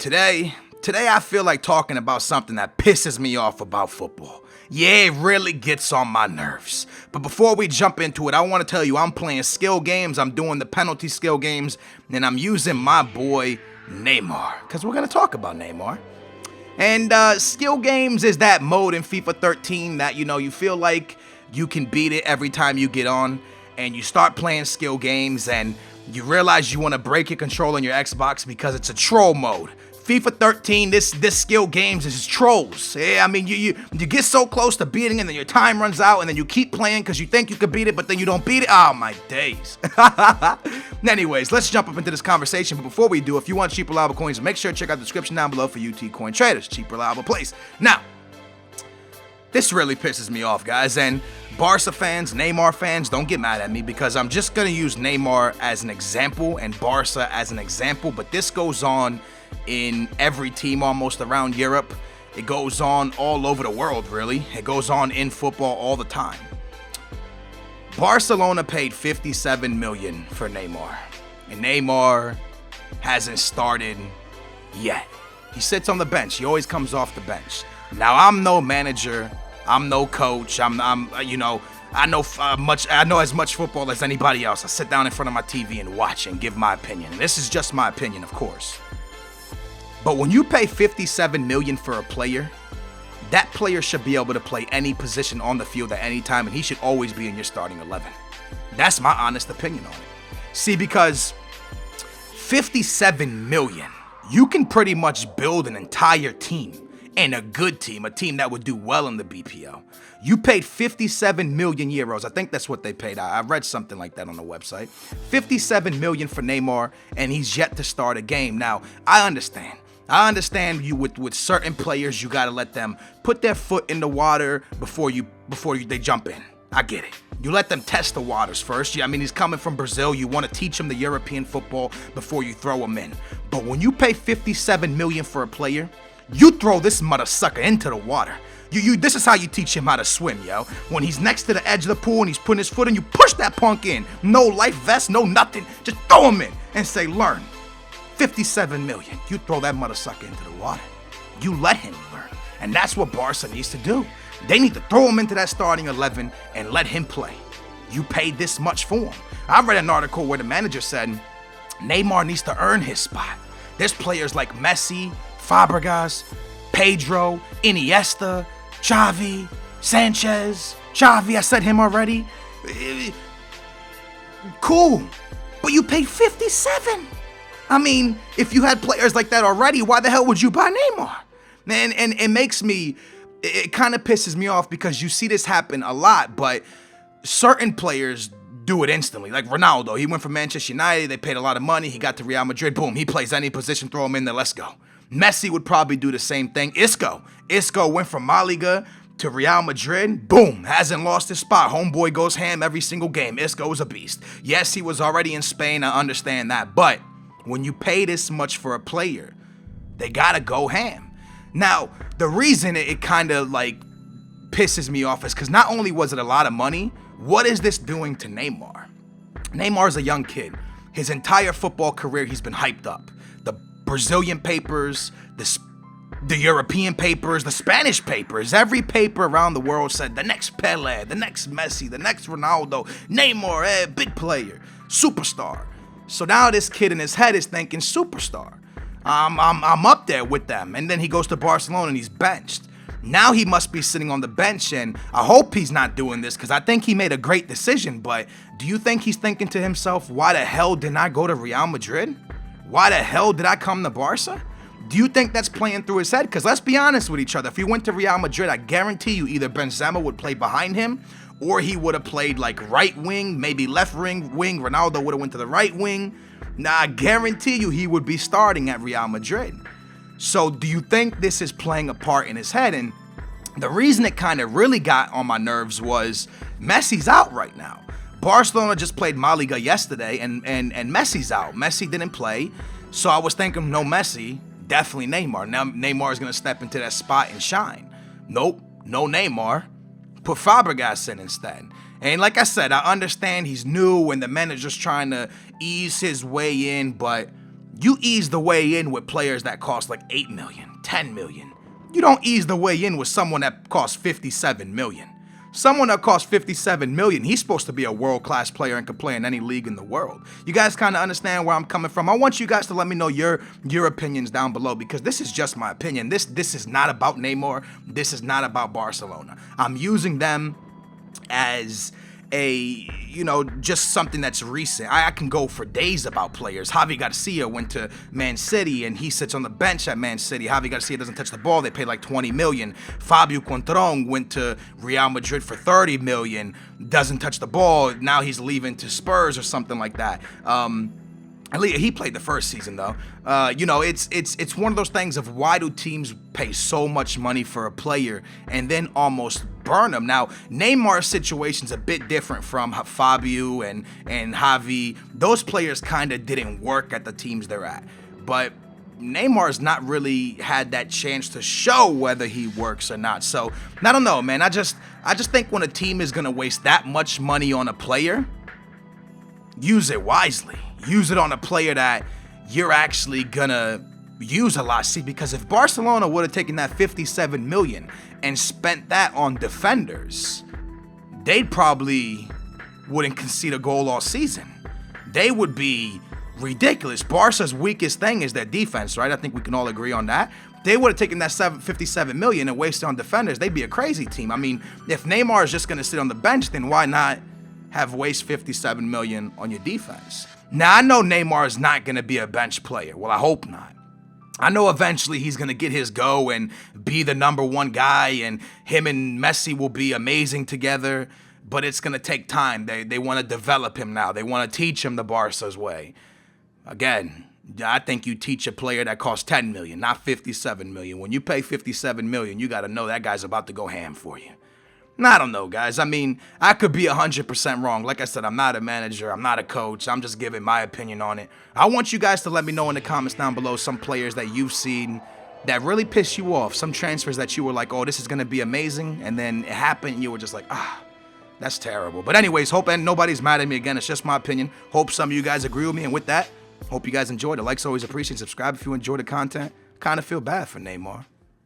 Today I feel like talking about something that pisses me off about football. Yeah, it really gets on my nerves. But before we jump into it, I want to tell you I'm playing skill games, I'm doing the penalty skill games, and I'm using my boy Neymar, because we're going to talk about Neymar. And skill games is that mode in FIFA 13 that, you feel like you can beat it every time you get on, and you start playing skill games, and you realize you want to break your controller on your Xbox because it's a troll mode. FIFA 13, this skill games is trolls. Yeah, I mean, you get so close to beating it, and then your time runs out, and then you keep playing because you think you could beat it, but then you don't beat it. Oh, my days. Anyways, let's jump up into this conversation. But before we do, if you want cheap, reliable coins, make sure to check out the description down below for UT Coin Traders. Cheap, reliable place. Now, this really pisses me off, guys, and Barca fans, Neymar fans, don't get mad at me because I'm just going to use Neymar as an example and Barca as an example, but this goes on in every team almost around Europe. It goes on all over the world, really. It goes on in football all the time. Barcelona paid $57 million for Neymar, and Neymar hasn't started yet. He sits on the bench. He always comes off the bench. Now, I'm no manager. I'm no coach. I know as much football as anybody else. I sit down in front of my TV and watch and give my opinion. And this is just my opinion, of course. But when you pay $57 million for a player, that player should be able to play any position on the field at any time, and he should always be in your starting 11. That's my honest opinion on it. See, because $57 million, you can pretty much build an entire team. And a good team, a team that would do well in the BPL. You paid 57 million euros. I think that's what they paid. I read something like that on the website. 57 million for Neymar, and he's yet to start a game. Now, I understand you with certain players, you gotta let them put their foot in the water before they jump in. I get it. You let them test the waters first. I mean, he's coming from Brazil. You want to teach him the European football before you throw him in. But when you pay 57 million for a player, you throw this mother sucker into the water. This is how you teach him how to swim, yo. When he's next to the edge of the pool and he's putting his foot in, you push that punk in. No life vest, no nothing. Just throw him in and say, learn. 57 million. You throw that mother sucker into the water. You let him learn. And that's what Barca needs to do. They need to throw him into that starting 11 and let him play. You paid this much for him. I read an article where the manager said Neymar needs to earn his spot. There's players like Messi, Fabregas, Pedro, Iniesta, Xavi, Sanchez, Xavi, I said him already. Cool, but you paid 57. I mean, if you had players like that already, why the hell would you buy Neymar? And it kind of pisses me off because you see this happen a lot, but certain players do it instantly. Like Ronaldo, he went from Manchester United, they paid a lot of money, he got to Real Madrid, boom, he plays any position, throw him in there, let's go. Messi would probably do the same thing. Isco went from La Liga to Real Madrid, boom, hasn't lost his spot. Homeboy goes ham every single game. Isco is a beast. Yes, he was already in Spain, I understand that, but when you pay this much for a player, they gotta go ham. Now, the reason it kind of like pisses me off is because not only was it a lot of money, what is this doing to Neymar? Neymar's a young kid. His entire football career, he's been hyped up. The Brazilian papers, the European papers, the Spanish papers, every paper around the world said the next Pele, the next Messi, the next Ronaldo, Neymar, big player, superstar. So now this kid in his head is thinking superstar. I'm up there with them. And then he goes to Barcelona and he's benched. Now he must be sitting on the bench, and I hope he's not doing this because I think he made a great decision. But do you think he's thinking to himself, why the hell didn't I go to Real Madrid? Why the hell did I come to Barca? Do you think that's playing through his head? Because let's be honest with each other. If he went to Real Madrid, I guarantee you either Benzema would play behind him or he would have played like right wing, maybe left wing. Ronaldo would have went to the right wing. Now, I guarantee you he would be starting at Real Madrid. So do you think this is playing a part in his head? And the reason it kind of really got on my nerves was Messi's out right now. Barcelona just played La Liga yesterday, and Messi's out. Messi didn't play, so I was thinking, no Messi, definitely Neymar. Now Neymar is going to step into that spot and shine. Nope, no Neymar. Put Fabregas in instead. And like I said, I understand he's new and the manager's trying to ease his way in, but You ease the way in with players that cost like 8 million, 10 million. You don't ease the way in with someone that costs 57 million. Someone that costs 57 million, he's supposed to be a world-class player and can play in any league in the world. You guys kind of understand where I'm coming from? I want you guys to let me know your opinions down below, because this is just my opinion. This is not about Neymar. This is not about Barcelona. I'm using them as just something that's recent. I can go for days about players. Javi Garcia went to Man City and he sits on the bench at Man City. Javi Garcia doesn't touch the ball. They pay like 20 million. Fabio Contron went to Real Madrid for 30 million. Doesn't touch the ball. Now he's leaving to Spurs or something like that. He played the first season though. It's one of those things of why do teams pay so much money for a player and then almost burn them? Now, Neymar's situation's a bit different from Fabio and Javi. Those players kind of didn't work at the teams they're at. But Neymar's not really had that chance to show whether he works or not. So, I don't know, man. I just think when a team is going to waste that much money on a player, use it wisely. Use it on a player that you're actually gonna use a lot. See, because if Barcelona would have taken that 57 million and spent that on defenders, they probably wouldn't concede a goal all season. They would be ridiculous. Barca's weakest thing is their defense, right? I think we can all agree on that. They would have taken that 57 million and wasted on defenders. They'd be a crazy team. I mean, if Neymar is just gonna sit on the bench, then why not have waste 57 million on your defense? Now, I know Neymar is not going to be a bench player. Well, I hope not. I know eventually he's going to get his go and be the #1 guy, and him and Messi will be amazing together, but it's going to take time. They want to develop him now. They want to teach him the Barca's way. Again, I think you teach a player that costs 10 million, not 57 million. When you pay 57 million, you got to know that guy's about to go ham for you. I don't know, guys. I mean, I could be 100% wrong. Like I said, I'm not a manager. I'm not a coach. I'm just giving my opinion on it. I want you guys to let me know in the comments down below some players that you've seen that really pissed you off. Some transfers that you were like, oh, this is going to be amazing. And then it happened and you were just like, that's terrible. But anyways, hope nobody's mad at me again. It's just my opinion. Hope some of you guys agree with me. And with that, hope you guys enjoyed it. Likes always appreciated. Subscribe if you enjoy the content. Kind of feel bad for Neymar.